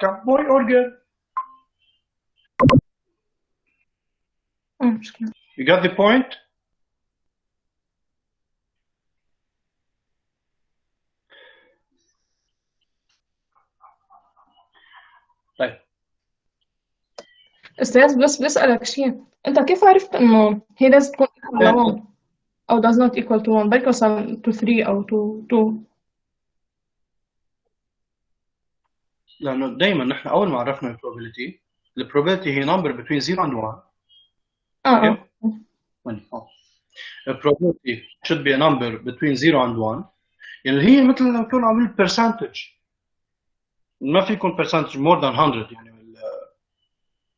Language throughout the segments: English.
outcome, boy or girl. You got the point? طيب استاذ بس بسألك شيء، انت كيف عرفت انه هي لازم تكون equal ل 1 او does not equal to 1؟ بركي مثلا to 3 او to 2. لانه دائما نحن اول ما عرفنا البروبابيلتي، البروبابيلتي هي number between 0 and 1. اه The probability should be a number between 0 and 1. يعني هي مثل لو كنا عاملين percentage، ما في يكون percentage more than 100 يعني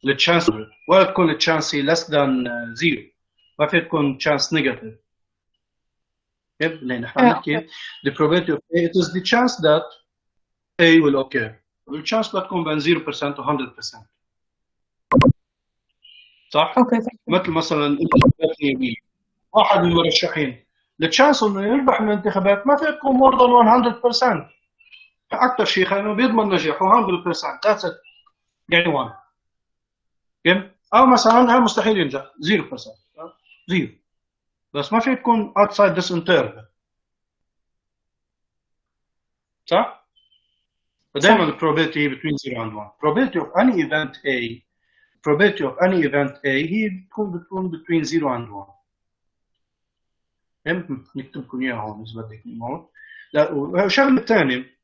التشانس، ولا تكون التشانس less than 0، ما في تكون chance negative. كيف؟ لأن نحن عم نحكي the probability of A, it is the chance that A will occur. الchance بتكون بين 0% و 100%. صح؟ مثل مثلا انت واحد من المرشحين، التشانس انه يربح من الانتخابات ما في تكون more than 100%. اكثر شيء خلينا بيضمن نجاحه 100%. That's it. يعني 1. كيف؟ او مثلا مستحيل ينجح 0%. 0. بس ما في تكون outside this interval. صح؟ فدائما probability between 0 and 1. Probability of any event A, probability of any event A هي بتكون between 0 and 1. نكتب لكم اياها هون اذا بدك هون. لا شغله ثانيه،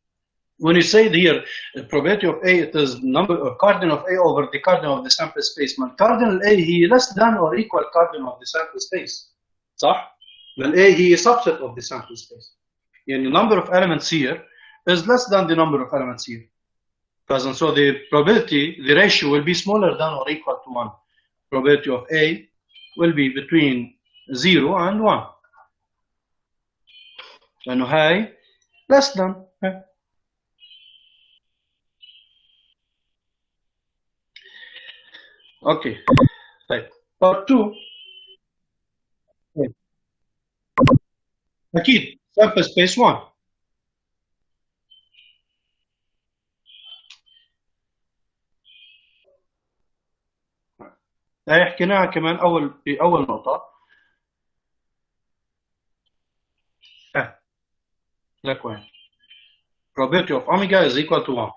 when you say here probability of A, it is number of cardinal of A over the cardinal of the sample space. من cardinal A هي less than or equal cardinal of the sample space. صح؟ بل A هي subset of the sample space. يعني number of elements here is less than the number of elements here. And so the probability, the ratio will be smaller than or equal to 1. Probability of A will be between 0 and 1. لأنه هاي less than. اوكي طيب part 2 اكيد sample space 1. هاي حكيناها كمان في اول نقطه. لك وين probability of omega is equal to 1.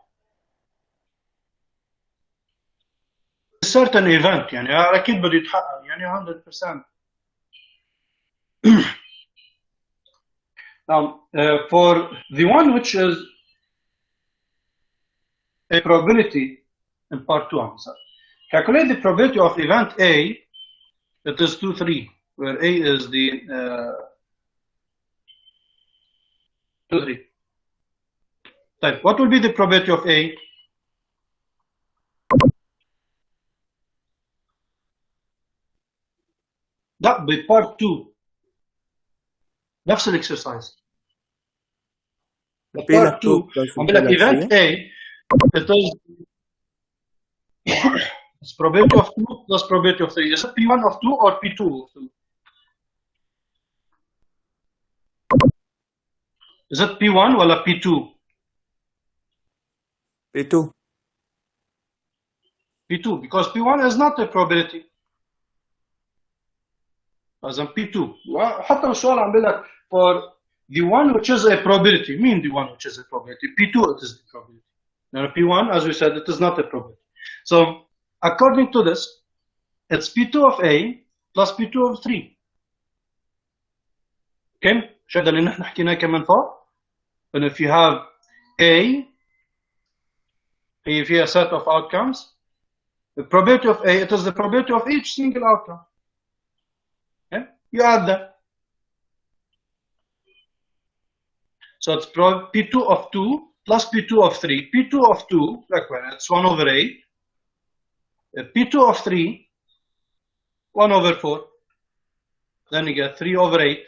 certain event يعني اكيد بده يتحقق يعني 100%. For the one which is a probability in part 2, calculate the probability of event A. It is 2, 3, where A is the 2, 3. طيب what will be the probability of A? لا ببارت 2 نفس الاكسرسايز. بارت 2 عم بقول لك ايفنت A it is it's probability of 2 plus probability of 3. Is it P1 of 2 or P2 of 2? Is it P1 ولا P2? P2. P2 because P1 is not a probability. As in P2. حتى السؤال عم بقول لك for the one which is a probability. Mean the one which is a probability. P2 it is the probability. Now P1, as we said, it is not a probability. So according to this, it's P2 of A plus P2 of 3. Okay? شو هذا اللي نحن حكيناه كمان فوق؟ And if you have A, هي فيها set of outcomes. The probability of A, it is the probability of each single outcome. Okay? You add that. So it's P2 of 2 plus P2 of 3. P2 of 2, like when it's 1 over 8. P2 of 3, 1 over 4. Then you get 3 over 8.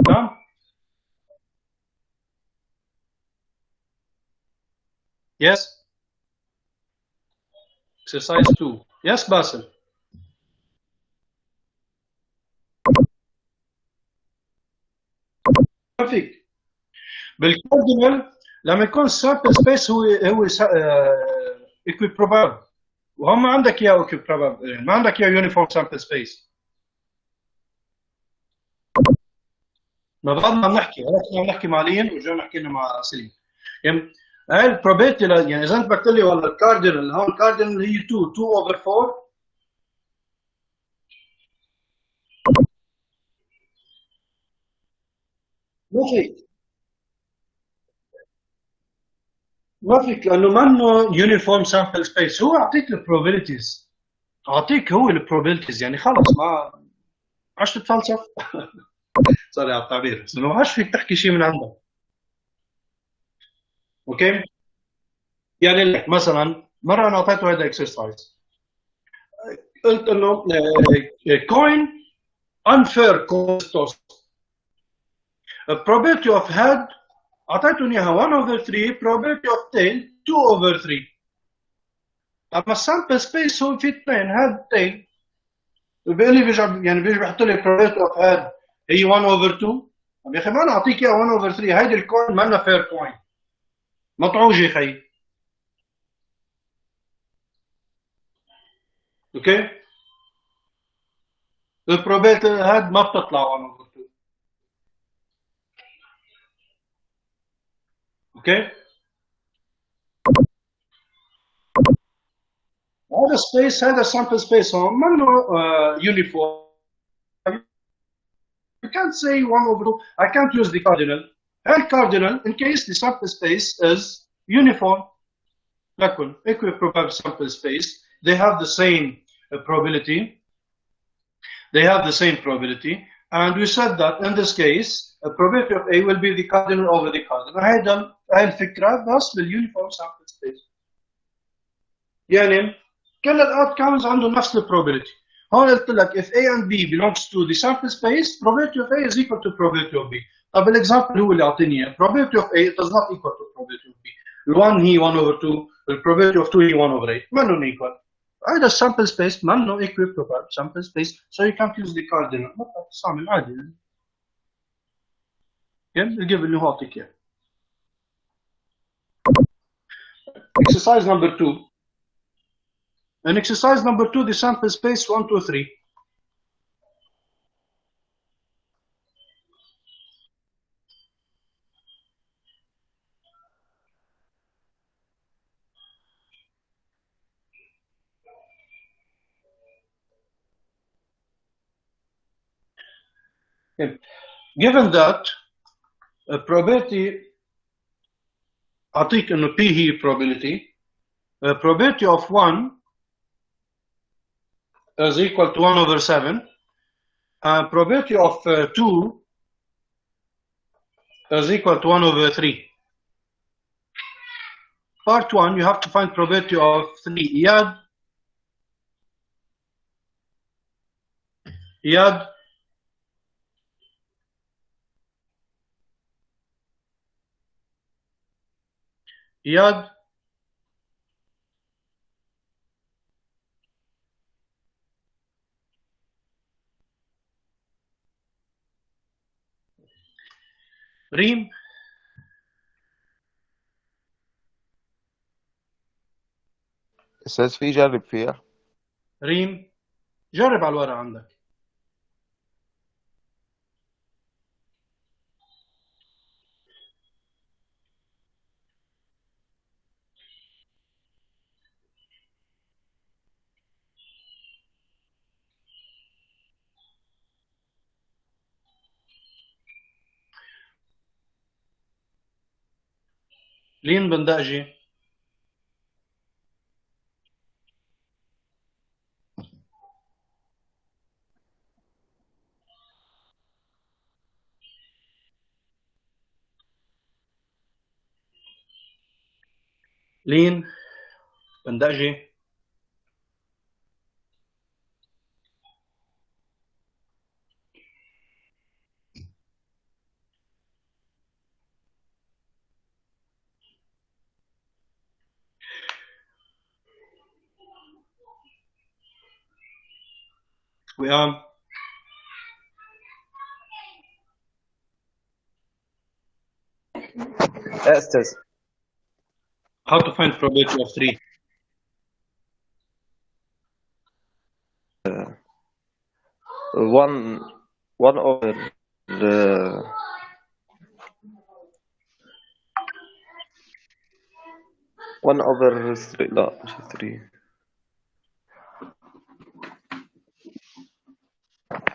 Done? Yes? Exercise 2. يس باسل. ما فيك بالكاردينال لما يكون السامبل سبيس هو ايكويبروبابل، وهم ما عندك اياه ايكويبروبابل، ما عندك اياه يونيفورم سامبل سبيس. ما بعدنا عم نحكي، هلا كنا عم نحكي مع لين ورجعنا نحكي مع سليم. يعني هاي البروبابيلتي يعني اذا انت بدك تقول لي والله الكاردينال هون الكاردينال هي 2 اوفر 4. ما فيك ما فيك لانه منه يونيفورم سامبل سبيس. هو اعطيك البروبابيلتيز، اعطيك هو البروبابيلتيز يعني خلص ما عادش تتفلسف. سوري على التعبير، بس انه ما عادش فيك تحكي شيء من عندك. اوكي، يعني لك مثلا مره انا اعطيته هذا اكسرسايز، قلت انه كوين unfair cost toss probability of head اعطيتهم اياها 1 over 3 probability of tail 2 over 3. اما السامبل سبيس هو في اثنين هاد تيل، بيقول لي بيرجع يعني بيرجع بيحط لي probability of head هي 1 over 2. طب يا اخي ما انا اعطيك اياها 1 over 3، هيدي الكوين ما لنا فير كوين، مطعوجه يا خيي. اوكي، البروبابيلتي هاد ما بتطلع 1 over 2. اوكي، هذا سبيس هذا سامبل سبيس هون منه يونيفورم. You can't say 1 over 2. I can't use the cardinal. And cardinal, in case the sample space is uniform, لكن equiprobable sample space, they have the same probability. They have the same probability. And we said that in this case, the probability of A will be the cardinal over the cardinal. هاي الفكرة بس للuniform sample space. يعني كل الاوتكمز عندهم نفس البروبابيلتي. هون قلت لك if A and B belongs to the sample space, probability of A is equal to probability of B. طب الاكزامبل هو اللي اعطيني اياه probability of A does not equal to probability of B. ال1 هي 1 over 2، probability of 2 هي 1 over 8، منهم equal. هذا السامبل سبيس منه equiprobable sample space, so you can't use the cardinal. ما بتستعمل عادي يعني الجيب اللي هو اعطيك اياه. Exercise number 2. In exercise number 2, the sample space 1, 2, 3. Given that probability اعطيك انه P هي probability, probability of 1 is equal to 1 over 7, and probability of 2 is equal to 1 over 3. Part 1, you have to find probability of 3. إياد إياد ريم استاذ في جرب فيها. ريم جرب على الورق عندك. لين بندقجي لين بندقجي We are أستاذ how to find probability of 3. one over the 1/3 لا مش 3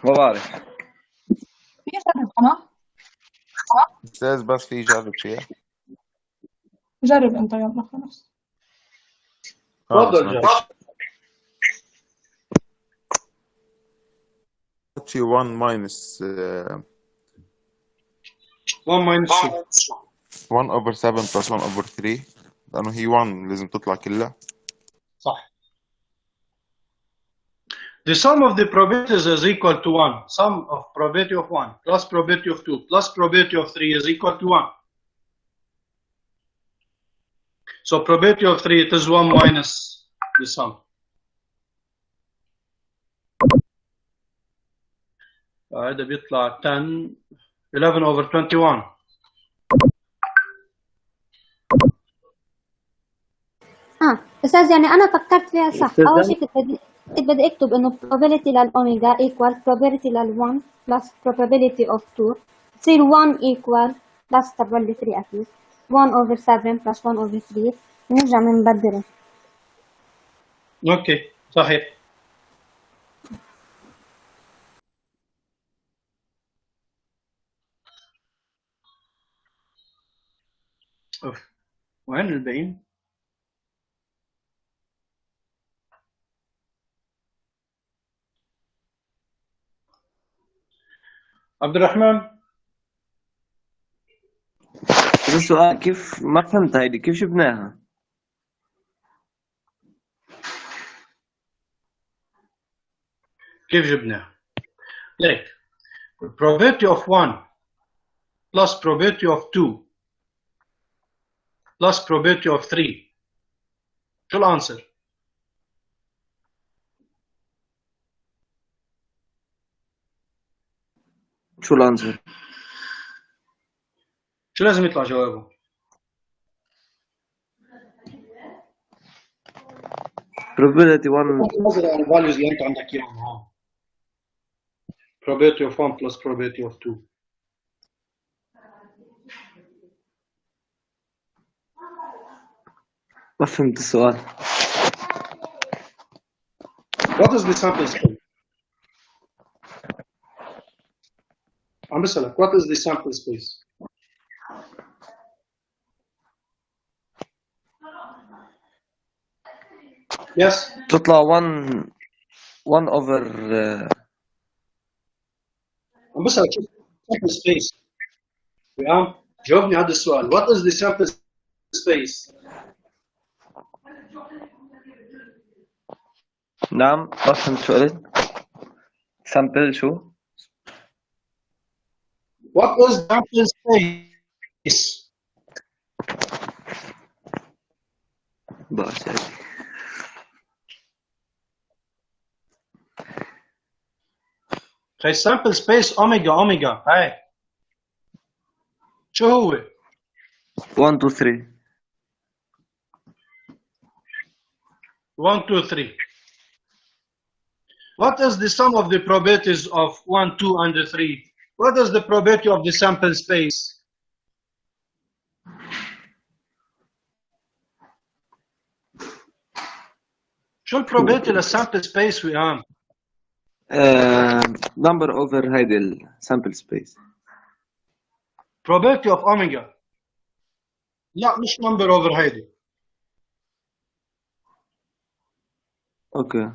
ما بعرف في جرب أنا أستاذ بس في جرب فيها. جرب أنت يلا خلاص. بس تفضل ما جرب. فيش 1 minus 1 minus 2. 1/7 plus 1/3 لأنه هي 1 لازم تطلع كلها. صح. The sum of the probabilities is equal to 1. Sum of probability of 1 plus probability of 2 plus probability of 3 is equal to 1. So probability of 3 it is 1 minus the sum. هذا بيطلع 10 11 over 21. أستاذ يعني أنا فكرت فيها صح. أول شيء كنت بدي أكتب إنه probability للأوميجا equal probability لل1 plus probability of 2 تصير 1 equal plus طبعا 3 أكيد 1/7 plus 1/3 نرجع بنبدله. اوكي صحيح. وين الباقيين؟ عبد الرحمن السؤال كيف ما فهمت هيدي كيف جبناها؟ كيف جبناها؟ ليك probability of 1 plus probability of 2 plus probability of 3 شو الانسر؟ شو الانسر؟ شو لازم يطلع جوابه؟ probability 1 نظرة على الفاليوز اللي انت عندك اياهم هون. probability of 1 plus probability of 2. ما فهمت السؤال. What is the sample space? عم بسألك what is the sample space? Yes. تطلع 1 over عم بسألك شو sample space. تمام؟ جاوبني هذا السؤال. What is the sample space? نعم ما فهمت شو قلت. سامبل شو؟ What is sample space? بعرف يعني. هي sample space اوميجا هاي شو هو؟ 1 2 3 1 2 3. What is the sum of the probabilities of 1 2 and 3? What is the probability of the sample space? شو البروبابيلتي للسامبل سبيس ويان؟ number over هيدي السامبل سبيس. probability of omega. لا مش number over هيدي. اوكي.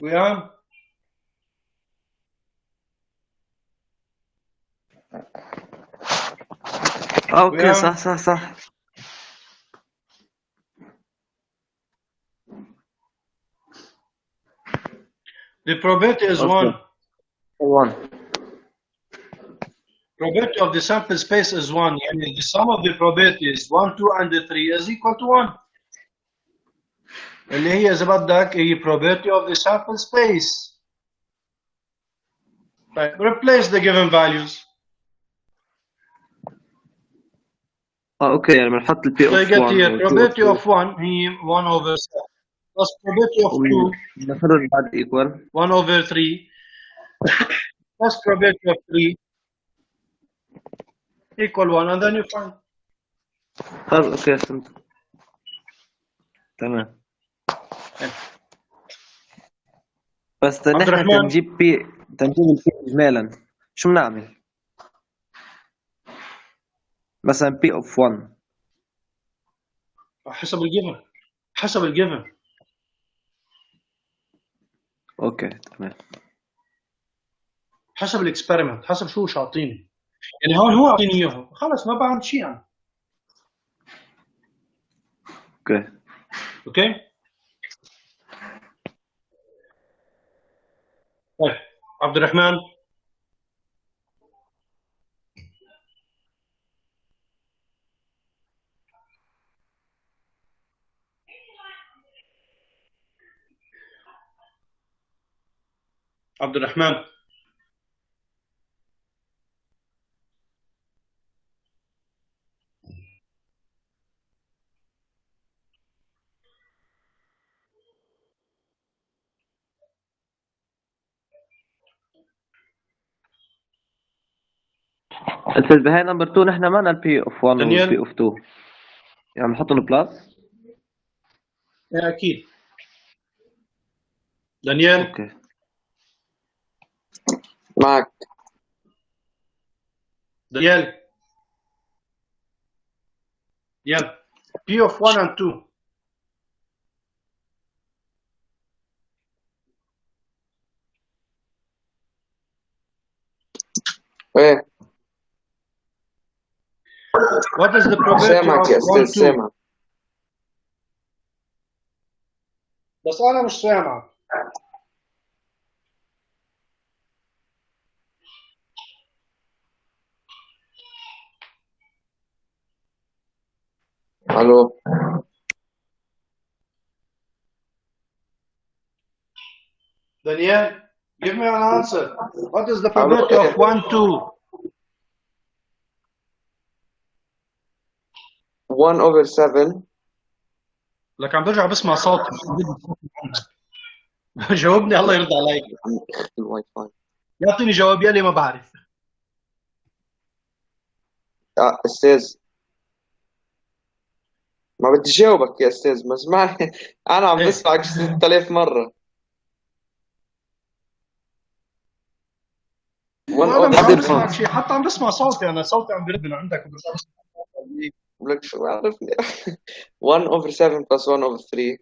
ويان اوكي صح. The probability is Okay. 1. 1. probability of the sample space is 1. يعني the sum of the probabilities 1, 2 and 3 is equal to 1. اللي هي إذا بدك هي probability of the sample space. طيب replace the given values. اوكي يعني بنحط البي So you اوف get 1 here والبي probability اوف of 1 هي 1 over 7 plus probability of 2 نخرج بعد ايكوال 1 over 3 plus probability of 3 equal 1 and then you find. طيب اوكي فهمت تمام. بس عبد نحن الرحمن. تنجيب البي اجمالا شو بنعمل؟ مثلا بي اوف 1 حسب الجيفن. حسب الجيفن. اوكي تمام. حسب الاكسبيرمنت، حسب شو عاطيني. يعني هون هو عاطيني اياه، خلص ما بعمل شيء يعني. اوكي اوكي؟ طيب عبد الرحمن. عبد الرحمن. قلت بهاي نمبر 2 نحن معنا البي اوف 1 دانيال. والبي اوف 2 يعني بنحطهم بلس. ايه اكيد. دانيال. اوكي معك. دانيال. يلا. P of 1 and 2. ايه What is the probability سامعك of يا 1 استاذ 2؟ سامع. بس انا مش سامع. الو Daniel, give me an answer. What is the الو probability ايه of 1 2? 1 over 7. لك عم برجع بسمع صوتي. جاوبني الله يرضى عليك. عم اخي الواي فاي. يعطيني جواب يلي ما بعرف. استاذ ما بدي جاوبك يا استاذ، ما اسمعني. انا عم إيه؟ بسمعك 6000 مره. 1 انا مش over عم 7. بسمع شيء، حتى عم بسمع صوتي انا، صوتي عم برد من عندك وبرجع بسمع صوتي. لك شو عرفني. 1 over 7 plus 1 over 3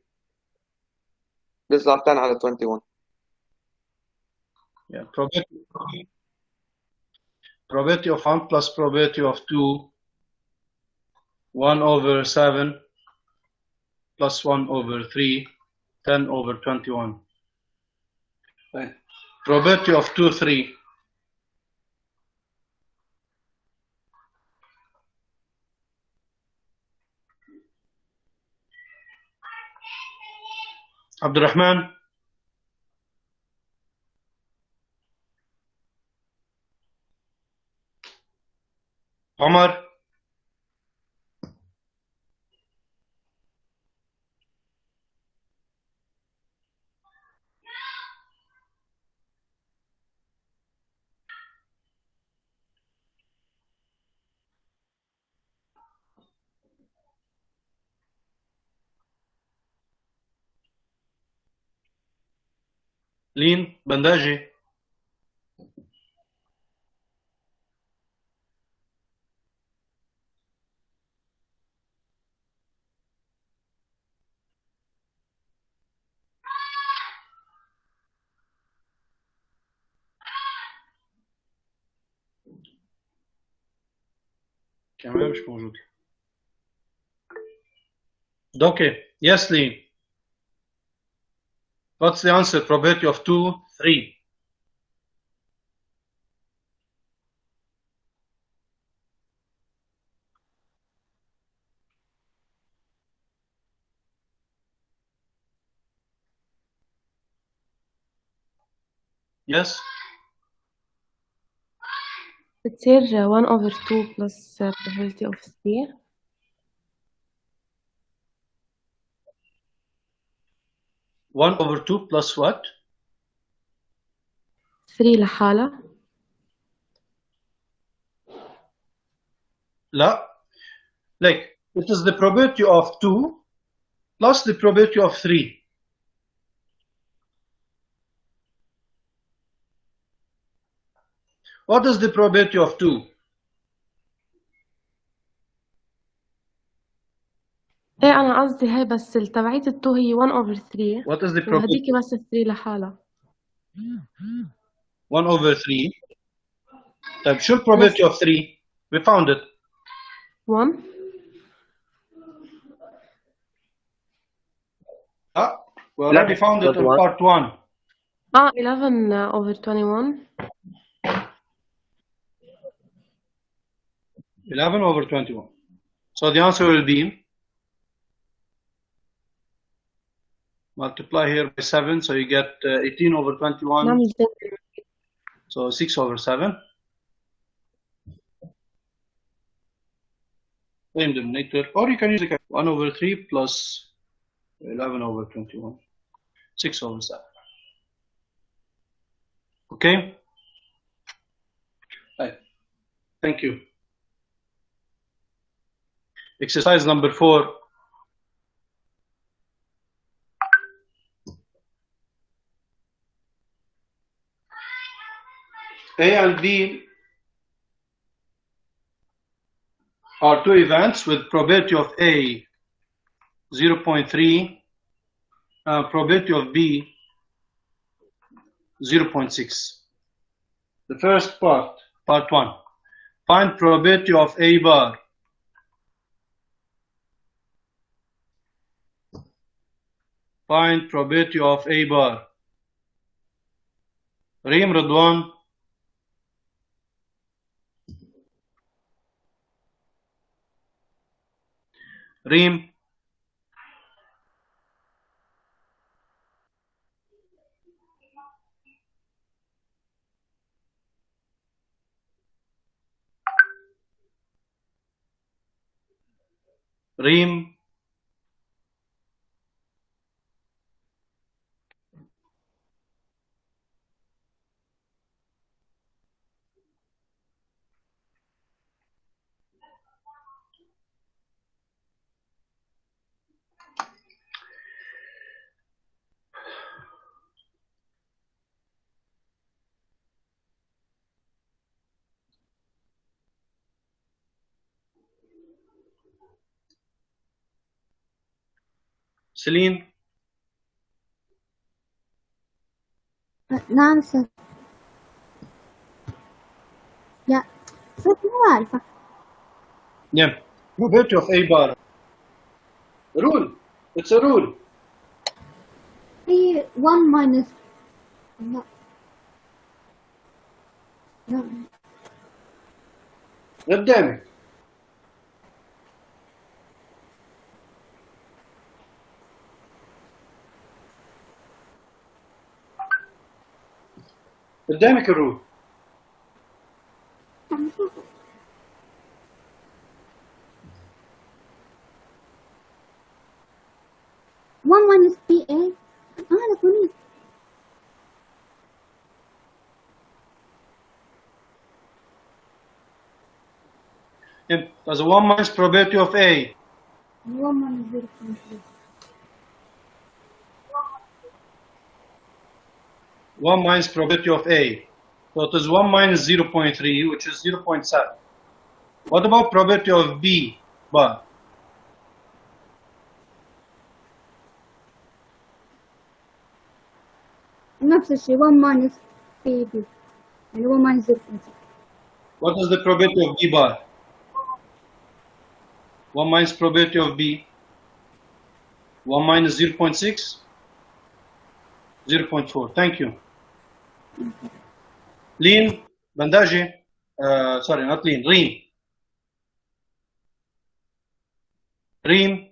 بيطلع 10 على 21. Yeah, probability of 1 plus probability of 2, 1 over 7 plus 1 over 3, 10 over 21. Probability of 2 3. عبد الرحمن. عمر. لين بنداجي. كمان مش موجود. دوكي. Yes, Lin. What's the answer? Probability of 2 3. Yes. بتصير 1 over 2 plus probability of 3. 1 over 2 plus what? 3 لحالها. لا. Like, it is the probability of 2 plus the probability of 3. What is the probability of 2? ايه انا قصدي هي بس تبعية ال 2 هي 1 over 3 What is the وهديك probability? بس 3 لحالها. 1 over 3. طيب شو probability of 3? We found it. 1. We already found it in part 1. 11 over 21. 11 over 21. So the answer will be multiply here by 7, so you get 18 over 21. نعمل زي So 6 over 7. Same denominator, or you can use the 1 over 3 plus 11 over 21. 6 over 7. Okay? Right. Thank you. Exercise number 4. A and B are two events with probability of A 0.3 and probability of B 0.6. The first part 1. Find probability of A bar. Find probability of A bar. Reem Radwan. Reem. Reem. Celine. نعم سر. يا سر مو عارفة. Yeah. Probability of A bar. Rule. It's a rule. هي 1 minus لا لا قدامك. قدامك الرول. one minus PA. لا كوني. Yeah. There's a 1 minus probability of A. 1 minus 0.3. 1 minus probability of A. So it is 1 minus 0.3, which is 0.7. What about probability of B bar? نفس الشيء 1 minus PB يعني 1 minus 0.6. What is the probability of B bar? 1 minus probability of B. 1 minus 0.6. 0.4. Thank you. Lean, Bandaji. Sorry, not lean. Reem. Reem.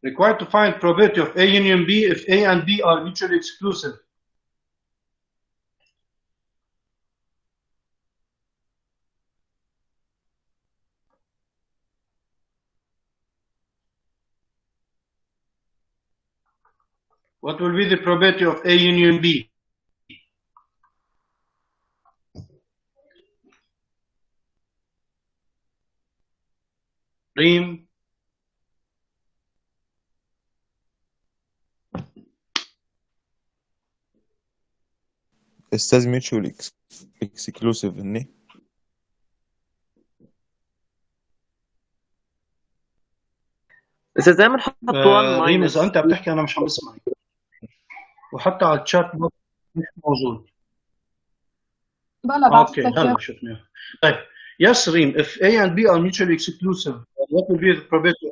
Required to find probability of A union B if A and B are mutually exclusive. What will be the probability of A union B? Reem? استاذ mutual exclusive هني. بس دايما نحط 1 ريم ماينس اذا انت بتحكي انا مش عم بسمعك، وحتى على الشات بوكس مش موجود. بلا بعثت اوكي لك اياه. هلا شفناه. طيب yes ريم, if A and B are mutually exclusive, what will be the probability?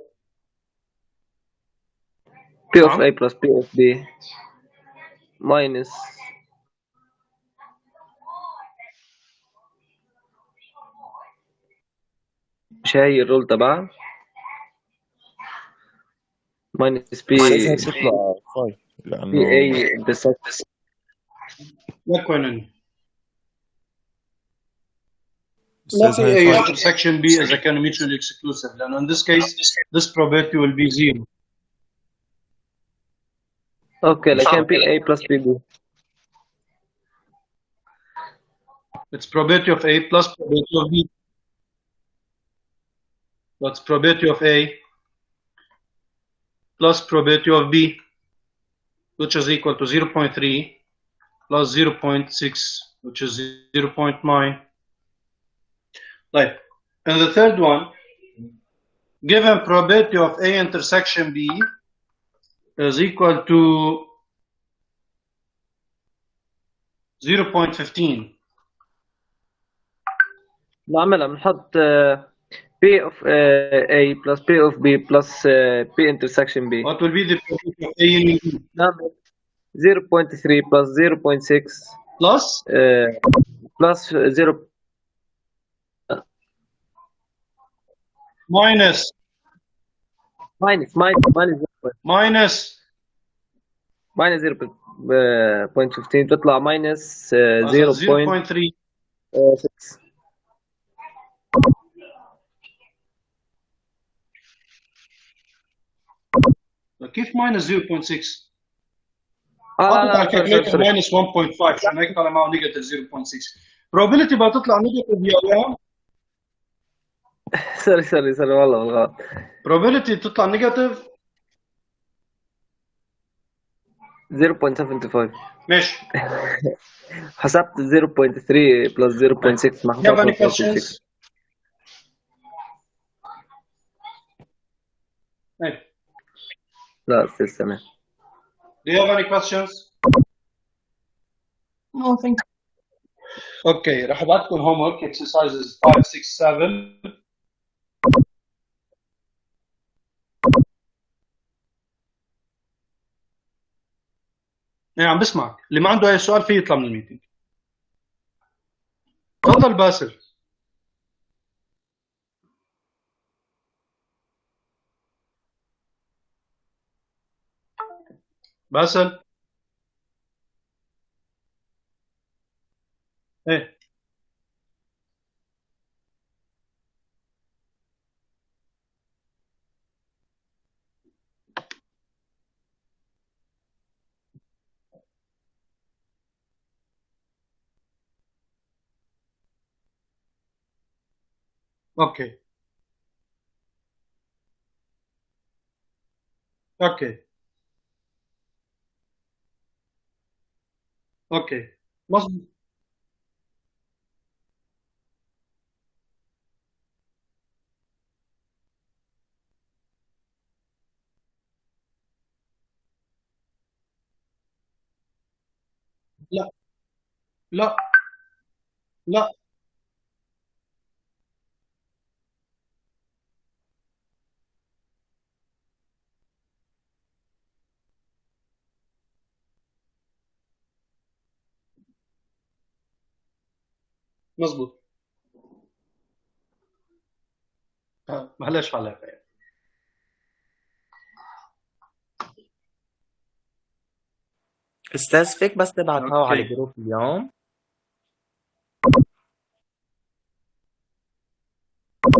P of نعم. A plus P of B minus مش هي الرول تبعها minus P لازم تطلع 5 P لانه A intersect لك وين أنا؟ استاذ لا هاي A 5 intersection B إذا كانوا mutually exclusive لأنه in this case this probability will be zero. اوكي لكن P A plus P B It's probability of A plus probability of B. That's probability of A plus probability of B, which is equal to 0.3 plus 0.6, which is 0.9. Right. And the third one, given probability of A intersection B is equal to 0.15. نعملها بنحط P of A plus P of B plus P intersection B What will be the probability of A union B? نعمل 0.3 plus 0.6 Plus plus 0 minus minus minus 0.15 تطلع minus 0.3. 0.6 كيف minus 0.6؟ لا حاطط لا على الكالكوليتر minus 1.5 عشان هيك طالع معه نيجاتيف 0.6. probability بقى تطلع نيجاتيف يا سوري والله بالغلط probability تطلع نيجاتيف 0.75 ماشي. حسبت 0.3 plus 0.6 مع You have any حسابات questions? Hey, لا استاذ سامح do you have any questions? No, thank you. Okay, راح ابعتكم homework exercises 5 6 7. عم بسمعك، اللي ما عنده اي سؤال فيه يطلع من الميتنج. تفضل باسل. باسل. ايه اوكي اوكي اوكي مظبوط. لا لا لا مظبوط. معلش على استاذ فيك بس تبعتها على اوكي الجروب اليوم.